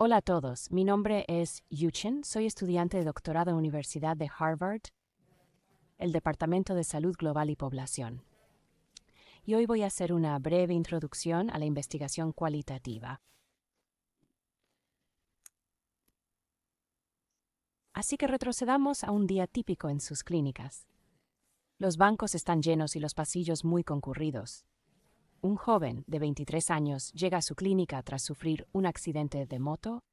Hola a todos, mi nombre es Yu Chen, soy estudiante de doctorado en la Universidad de Harvard, el Departamento de Salud Global y Población. Y hoy voy a hacer una breve introducción a la investigación cualitativa. Así que retrocedamos a un día típico en sus clínicas. Los bancos están llenos y los pasillos muy concurridos. Un joven de 23 años llega a su clínica tras sufrir un accidente de moto.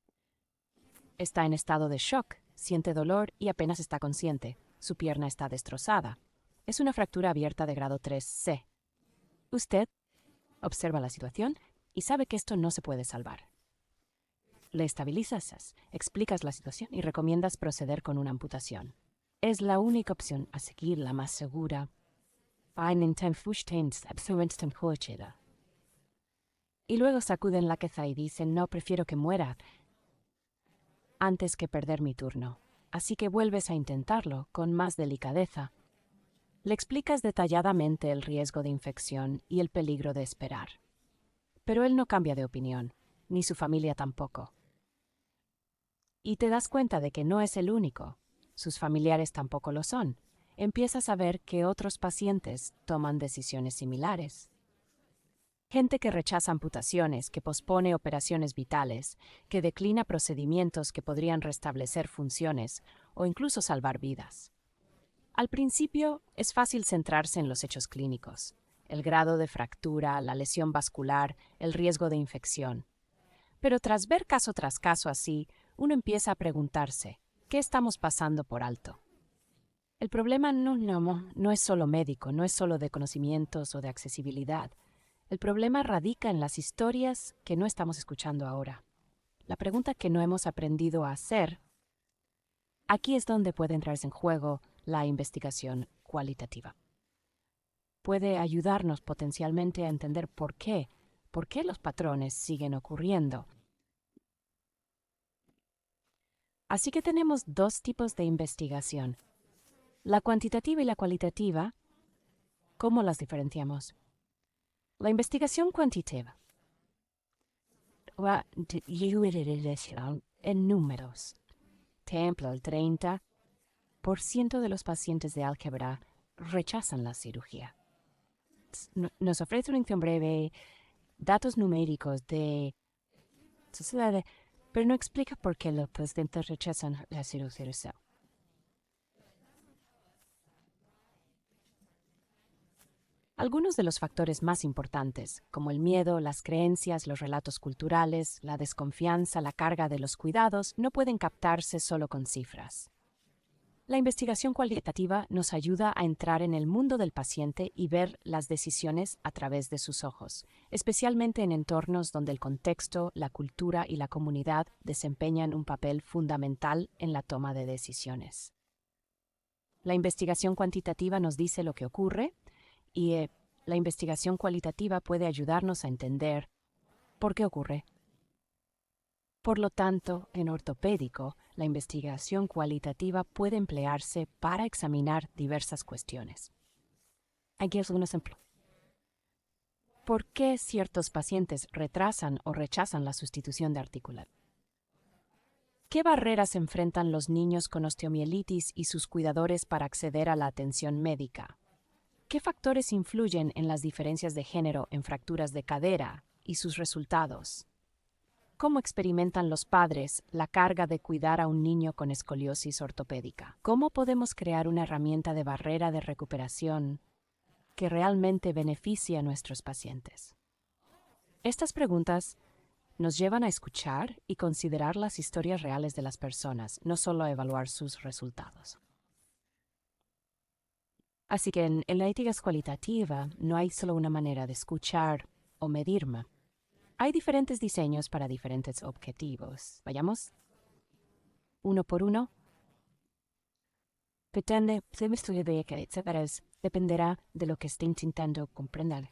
Está en estado de shock, siente dolor y apenas está consciente. Su pierna está destrozada. Es una fractura abierta de grado 3C. Usted observa la situación y sabe que esto no se puede salvar. Le estabilizas, explicas la situación y recomiendas proceder con una amputación. Es la única opción a seguir, la más segura. Y luego sacuden la cabeza y dicen, no, prefiero que muera antes que perder mi turno. Así que vuelves a intentarlo con más delicadeza. Le explicas detalladamente el riesgo de infección y el peligro de esperar. Pero él no cambia de opinión, ni su familia tampoco. Y te das cuenta de que no es el único. Sus familiares tampoco lo son. Empiezas a ver que otros pacientes toman decisiones similares. Gente que rechaza amputaciones, que pospone operaciones vitales, que declina procedimientos que podrían restablecer funciones o incluso salvar vidas. Al principio es fácil centrarse en los hechos clínicos, el grado de fractura, la lesión vascular, el riesgo de infección. Pero tras ver caso tras caso así, uno empieza a preguntarse, ¿qué estamos pasando por alto? El problema no es solo médico, no es solo de conocimientos o de accesibilidad. El problema radica en las historias que no estamos escuchando ahora. La pregunta que no hemos aprendido a hacer, aquí es donde puede entrarse en juego la investigación cualitativa. Puede ayudarnos potencialmente a entender por qué los patrones siguen ocurriendo. Así que tenemos dos tipos de investigación, la cuantitativa y la cualitativa. ¿Cómo las diferenciamos? La investigación cuantitativa va en números. Ejemplo, el 30% de los pacientes de álgebra rechazan la cirugía. Nos ofrece una información breve, datos numéricos de sociedad, pero no explica por qué los pacientes rechazan la cirugía. Algunos de los factores más importantes, como el miedo, las creencias, los relatos culturales, la desconfianza, la carga de los cuidados, no pueden captarse solo con cifras. La investigación cualitativa nos ayuda a entrar en el mundo del paciente y ver las decisiones a través de sus ojos, especialmente en entornos donde el contexto, la cultura y la comunidad desempeñan un papel fundamental en la toma de decisiones. La investigación cuantitativa nos dice lo que ocurre y la investigación cualitativa puede ayudarnos a entender por qué ocurre. Por lo tanto, en ortopédico, la investigación cualitativa puede emplearse para examinar diversas cuestiones. Aquí es un ejemplo. ¿Por qué ciertos pacientes retrasan o rechazan la sustitución de articular? ¿Qué barreras enfrentan los niños con osteomielitis y sus cuidadores para acceder a la atención médica? ¿Qué factores influyen en las diferencias de género en fracturas de cadera y sus resultados? ¿Cómo experimentan los padres la carga de cuidar a un niño con escoliosis ortopédica? ¿Cómo podemos crear una herramienta de barrera de recuperación que realmente beneficie a nuestros pacientes? Estas preguntas nos llevan a escuchar y considerar las historias reales de las personas, no solo a evaluar sus resultados. Así que en la ética cualitativa no hay solo una manera de escuchar o medirme. Hay diferentes diseños para diferentes objetivos. Vayamos uno por uno. Dependerá de lo que esté intentando comprender.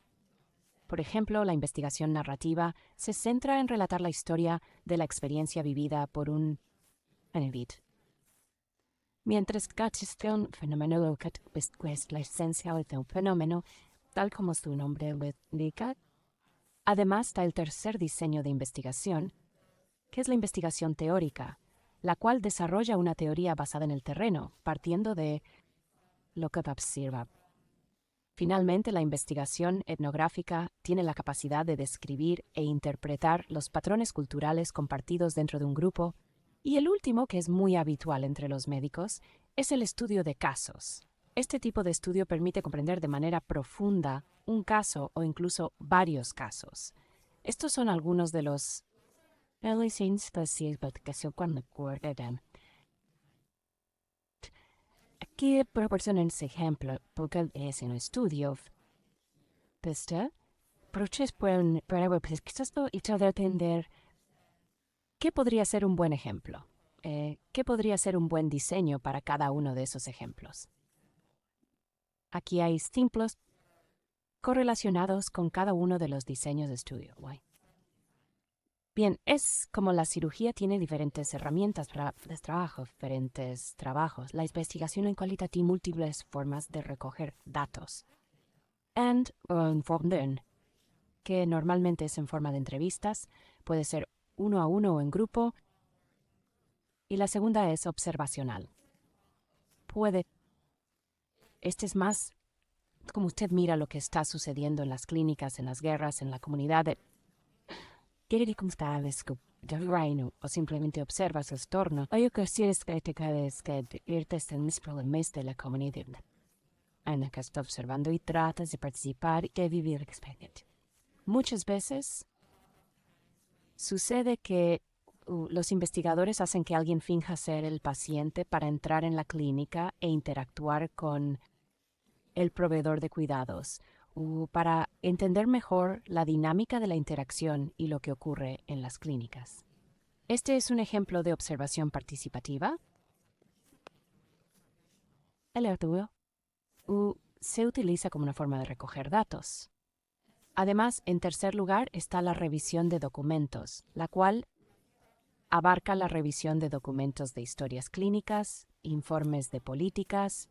Por ejemplo, la investigación narrativa se centra en relatar la historia de la experiencia vivida por un individuo. Mientras que un fenómeno es la esencia de un fenómeno, tal como su nombre lo indica. Además está el tercer diseño de investigación, que es la investigación teórica, la cual desarrolla una teoría basada en el terreno, partiendo de lo que observa. Finalmente, la investigación etnográfica tiene la capacidad de describir e interpretar los patrones culturales compartidos dentro de un grupo. Y el último, que es muy habitual entre los médicos, es el estudio de casos. Este tipo de estudio permite comprender de manera profunda un caso o incluso varios casos. Estos son algunos de los aquí proporcionan ese ejemplo porque es un estudio. ¿Viste? Proches pueden y tratar de entender qué podría ser un buen ejemplo, qué podría ser un buen diseño para cada uno de esos ejemplos. Aquí hay símbolos correlacionados con cada uno de los diseños de estudio. Guay. Bien, es como la cirugía tiene diferentes herramientas para diferentes trabajos. La investigación en cualitativa múltiples formas de recoger datos. And informen, que normalmente es en forma de entrevistas, puede ser uno a uno o en grupo. Y la segunda es observacional. Este es más como usted mira lo que está sucediendo en las clínicas, en las guerras, en la comunidad. O simplemente observas el entorno. Hay ocasiones que te irtes en mis problemas de la comunidad. En la que estás observando y tratas de participar y de vivir la experiencia. Muchas veces sucede que los investigadores hacen que alguien finja ser el paciente para entrar en la clínica e interactuar con el proveedor de cuidados, para entender mejor la dinámica de la interacción y lo que ocurre en las clínicas. Este es un ejemplo de observación participativa. El estudio se utiliza como una forma de recoger datos. Además, en tercer lugar está la revisión de documentos, la cual abarca la revisión de documentos de historias clínicas, informes de políticas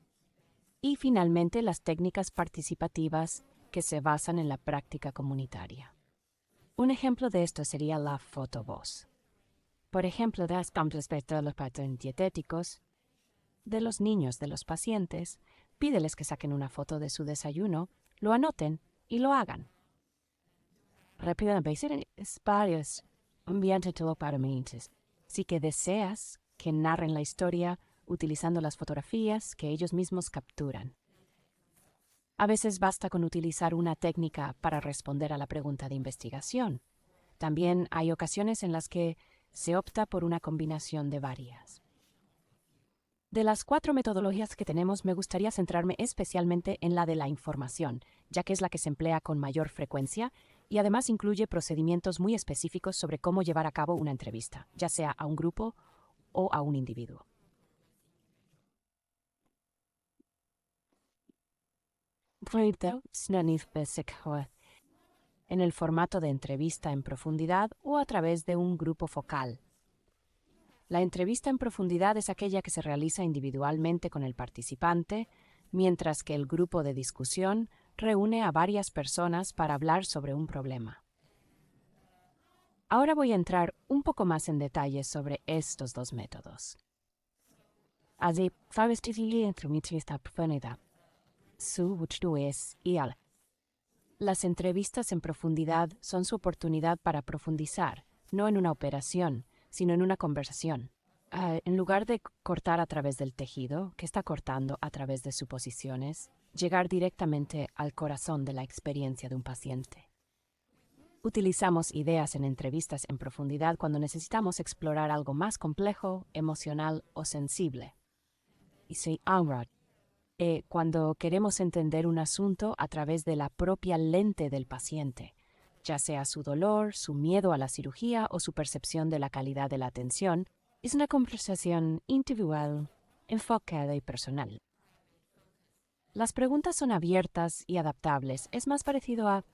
y finalmente las técnicas participativas que se basan en la práctica comunitaria. Un ejemplo de esto sería la fotovoz. Por ejemplo, das respecto a los patrones dietéticos de los niños de los pacientes, pídeles que saquen una foto de su desayuno, lo anoten y lo hagan. Rápidamente, es varios ambientes para mentes. Si que deseas que narren la historia utilizando las fotografías que ellos mismos capturan. A veces basta con utilizar una técnica para responder a la pregunta de investigación. También hay ocasiones en las que se opta por una combinación de varias. De las 4 metodologías que tenemos, me gustaría centrarme especialmente en la de la información, ya que es la que se emplea con mayor frecuencia y además incluye procedimientos muy específicos sobre cómo llevar a cabo una entrevista, ya sea a un grupo o a un individuo. En el formato de entrevista en profundidad o a través de un grupo focal. La entrevista en profundidad es aquella que se realiza individualmente con el participante, mientras que el grupo de discusión reúne a varias personas para hablar sobre un problema. Ahora voy a entrar un poco más en detalle sobre estos dos métodos. Así, las entrevistas en profundidad son su oportunidad para profundizar, no en una operación, sino en una conversación. En lugar de cortar a través del tejido, que está cortando a través de suposiciones, llegar directamente al corazón de la experiencia de un paciente. Utilizamos ideas en entrevistas en profundidad cuando necesitamos explorar algo más complejo, emocional o sensible. Y cuando queremos entender un asunto a través de la propia lente del paciente, ya sea su dolor, su miedo a la cirugía o su percepción de la calidad de la atención, es una conversación individual, enfocada y personal. Las preguntas son abiertas y adaptables. Es más parecido a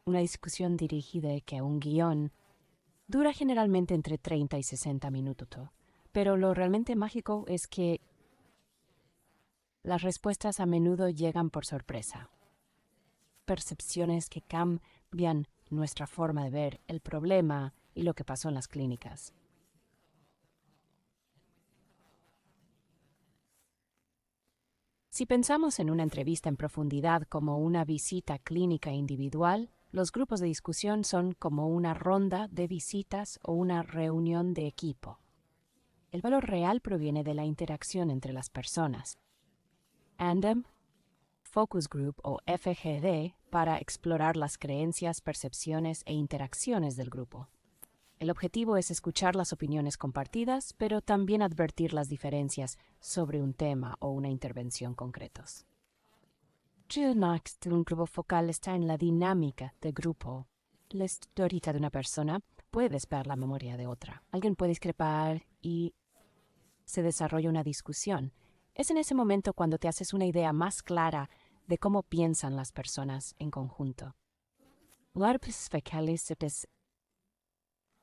una discusión dirigida que a un guión. Dura generalmente entre 30 y 60 minutos, pero lo realmente mágico es que las respuestas a menudo llegan por sorpresa. Percepciones que cambian nuestra forma de ver el problema, y lo que pasó en las clínicas. Si pensamos en una entrevista en profundidad como una visita clínica individual, los grupos de discusión son como una ronda de visitas o una reunión de equipo. El valor real proviene de la interacción entre las personas. Andem, Focus Group o FGD para explorar las creencias, percepciones e interacciones del grupo. El objetivo es escuchar las opiniones compartidas, pero también advertir las diferencias sobre un tema o una intervención concretos. Un grupo focal está en la dinámica de grupo. La historia de una persona puede despertar la memoria de otra. Alguien puede discrepar y se desarrolla una discusión. Es en ese momento cuando te haces una idea más clara de cómo piensan las personas en conjunto.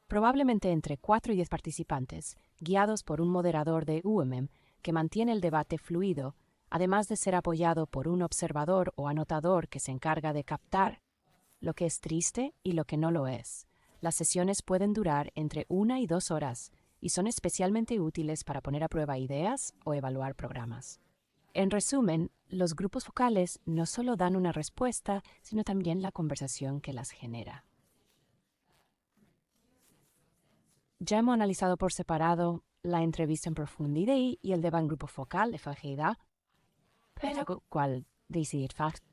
Probablemente entre 4 y 10 participantes, guiados por un moderador de UMM que mantiene el debate fluido, además de ser apoyado por un observador o anotador que se encarga de captar lo que es triste y lo que no lo es. Las sesiones pueden durar entre 1 y 2 horas y son especialmente útiles para poner a prueba ideas o evaluar programas. En resumen, los grupos focales no solo dan una respuesta, sino también la conversación que las genera. Ya hemos analizado por separado la entrevista en profundidad y el debate en grupo focal, FGD, pero ¿cuál decidir fácil?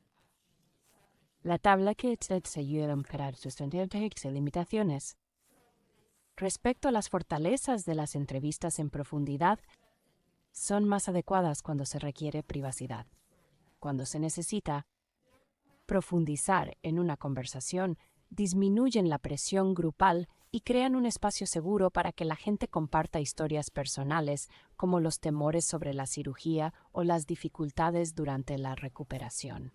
La tabla que te ayuda a comparar sus tendencias y limitaciones. Respecto a las fortalezas de las entrevistas en profundidad, son más adecuadas cuando se requiere privacidad. Cuando se necesita profundizar en una conversación, disminuyen la presión grupal y crean un espacio seguro para que la gente comparta historias personales como los temores sobre la cirugía o las dificultades durante la recuperación.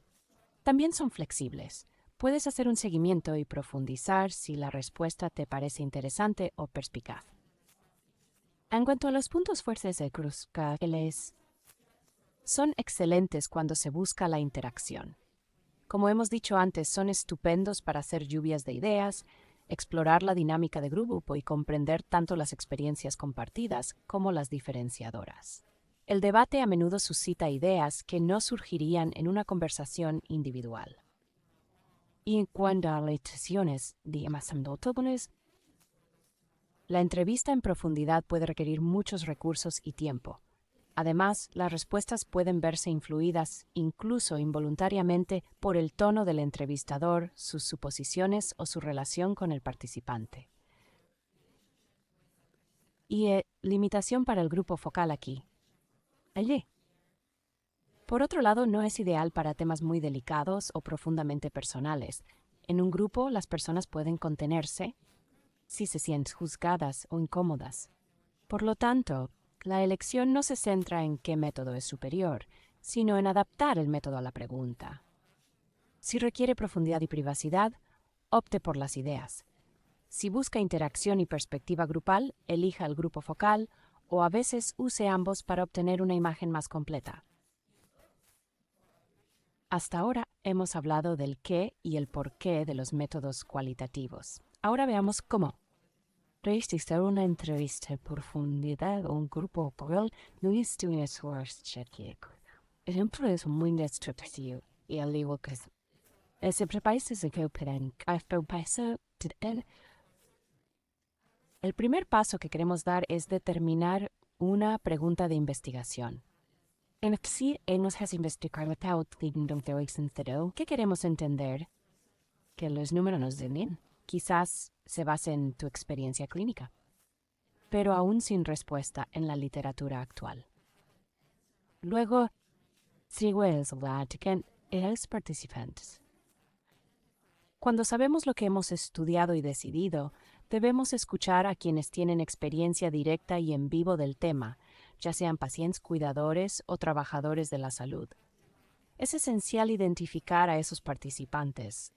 También son flexibles. Puedes hacer un seguimiento y profundizar si la respuesta te parece interesante o perspicaz. En cuanto a los puntos fuertes de Cruzcageles, son excelentes cuando se busca la interacción. Como hemos dicho antes, son estupendos para hacer lluvias de ideas, explorar la dinámica de grupo y comprender tanto las experiencias compartidas como las diferenciadoras. El debate a menudo suscita ideas que no surgirían en una conversación individual. Y en cuanto a las sesiones de asamblea, la entrevista en profundidad puede requerir muchos recursos y tiempo. Además, las respuestas pueden verse influidas, incluso involuntariamente, por el tono del entrevistador, sus suposiciones o su relación con el participante. Y limitación para el grupo focal aquí. Allí. Por otro lado, no es ideal para temas muy delicados o profundamente personales. En un grupo, las personas pueden contenerse si se sienten juzgadas o incómodas. Por lo tanto, la elección no se centra en qué método es superior, sino en adaptar el método a la pregunta. Si requiere profundidad y privacidad, opte por las ideas. Si busca interacción y perspectiva grupal, elija el grupo focal o a veces use ambos para obtener una imagen más completa. Hasta ahora hemos hablado del qué y el por qué de los métodos cualitativos. Ahora veamos cómo. Realizar una entrevista en profundidad o un grupo focal no es un esfuerzo chequeado. Ejemplo es muy destructivo y al igual que siempre países que operan el primer paso que queremos dar es determinar una pregunta de investigación. En sí, nos has investigado ¿qué queremos entender? Que los números nos den. Quizás se base en tu experiencia clínica, pero aún sin respuesta en la literatura actual. Luego, sigo los participantes. Cuando sabemos lo que hemos estudiado y decidido, debemos escuchar a quienes tienen experiencia directa y en vivo del tema, ya sean pacientes, cuidadores o trabajadores de la salud. Es esencial identificar a esos participantes.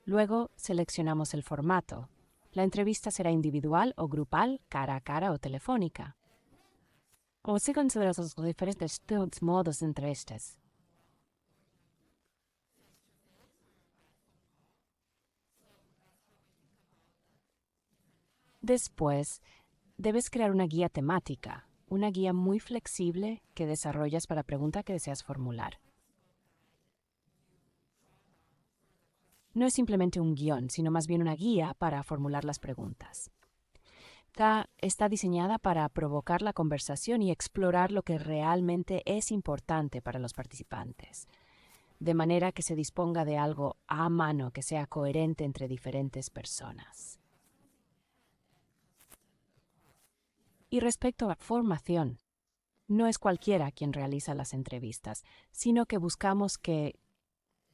Luego, seleccionamos el formato. La entrevista será individual o grupal, cara a cara o telefónica. O se consideran los diferentes modos de entrevistas. Después, debes crear una guía temática, una guía muy flexible que desarrollas para la pregunta que deseas formular. No es simplemente un guión, sino más bien una guía para formular las preguntas. Está diseñada para provocar la conversación y explorar lo que realmente es importante para los participantes, de manera que se disponga de algo a mano que sea coherente entre diferentes personas. Y respecto a la formación, no es cualquiera quien realiza las entrevistas, sino que buscamos que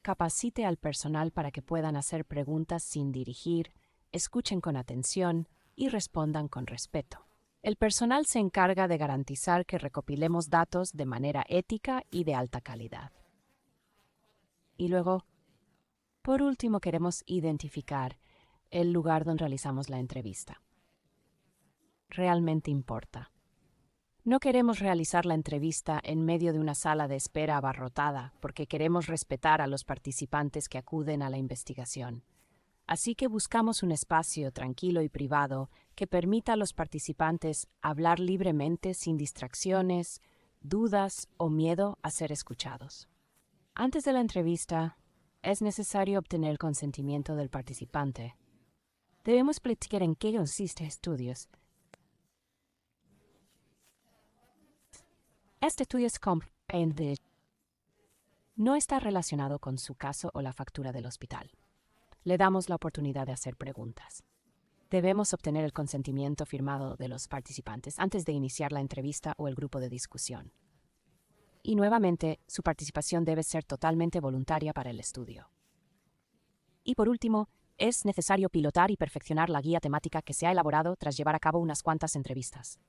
capacite al personal para que puedan hacer preguntas sin dirigir, escuchen con atención y respondan con respeto. El personal se encarga de garantizar que recopilemos datos de manera ética y de alta calidad. Y luego, por último, queremos identificar el lugar donde realizamos la entrevista. Realmente importa. No queremos realizar la entrevista en medio de una sala de espera abarrotada porque queremos respetar a los participantes que acuden a la investigación. Así que buscamos un espacio tranquilo y privado que permita a los participantes hablar libremente sin distracciones, dudas o miedo a ser escuchados. Antes de la entrevista, es necesario obtener el consentimiento del participante. Debemos platicar en qué consiste estudios. Este estudio no está relacionado con su caso o la factura del hospital. Le damos la oportunidad de hacer preguntas. Debemos obtener el consentimiento firmado de los participantes antes de iniciar la entrevista o el grupo de discusión. Y nuevamente, su participación debe ser totalmente voluntaria para el estudio. Y por último, es necesario pilotar y perfeccionar la guía temática que se ha elaborado tras llevar a cabo unas cuantas entrevistas.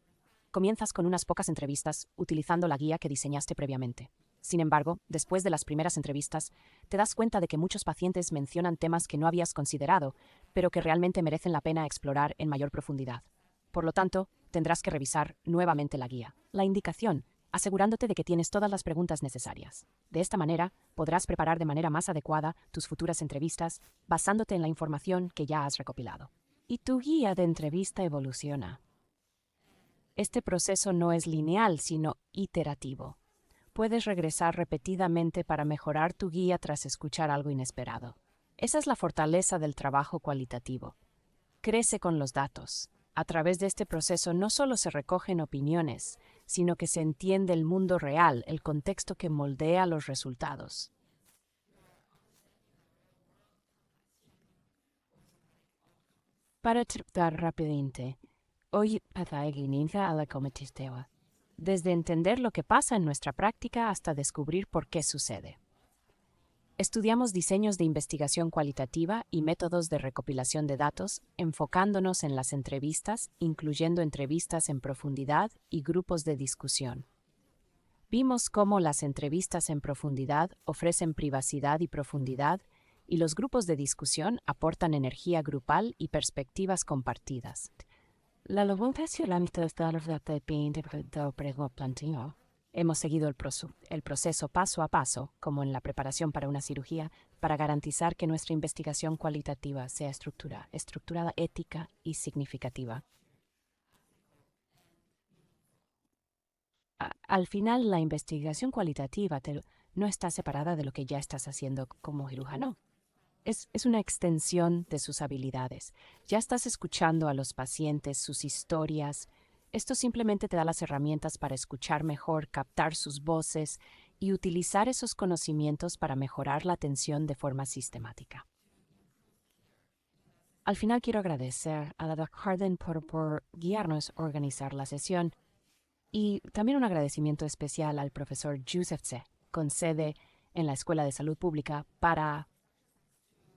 Comienzas con unas pocas entrevistas utilizando la guía que diseñaste previamente. Sin embargo, después de las primeras entrevistas, te das cuenta de que muchos pacientes mencionan temas que no habías considerado, pero que realmente merecen la pena explorar en mayor profundidad. Por lo tanto, tendrás que revisar nuevamente la guía, la indicación, asegurándote de que tienes todas las preguntas necesarias. De esta manera, podrás preparar de manera más adecuada tus futuras entrevistas basándote en la información que ya has recopilado. Y tu guía de entrevista evoluciona. Este proceso no es lineal, sino iterativo. Puedes regresar repetidamente para mejorar tu guía tras escuchar algo inesperado. Esa es la fortaleza del trabajo cualitativo. Crece con los datos. A través de este proceso no solo se recogen opiniones, sino que se entiende el mundo real, el contexto que moldea los resultados. Para tratar rápidamente, hoy inicia a la cometistewa. Desde entender lo que pasa en nuestra práctica hasta descubrir por qué sucede. Estudiamos diseños de investigación cualitativa y métodos de recopilación de datos, enfocándonos en las entrevistas, incluyendo entrevistas en profundidad y grupos de discusión. Vimos cómo las entrevistas en profundidad ofrecen privacidad y profundidad, y los grupos de discusión aportan energía grupal y perspectivas compartidas. Hemos seguido el proceso paso a paso, como en la preparación para una cirugía, para garantizar que nuestra investigación cualitativa sea estructurada, ética y significativa. Al final, la investigación cualitativa no está separada de lo que ya estás haciendo como cirujano. Es una extensión de sus habilidades. Ya estás escuchando a los pacientes, sus historias. Esto simplemente te da las herramientas para escuchar mejor, captar sus voces y utilizar esos conocimientos para mejorar la atención de forma sistemática. Al final quiero agradecer a la Dr. Harden por guiarnos a organizar la sesión y también un agradecimiento especial al profesor Yusefze, con sede en la Escuela de Salud Pública, para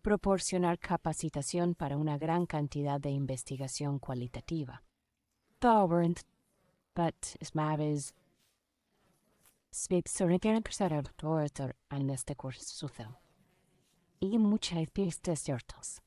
proporcionar capacitación para una gran cantidad de investigación cualitativa. But Smavis speaks en este curso. Y muchas pistas ciertas.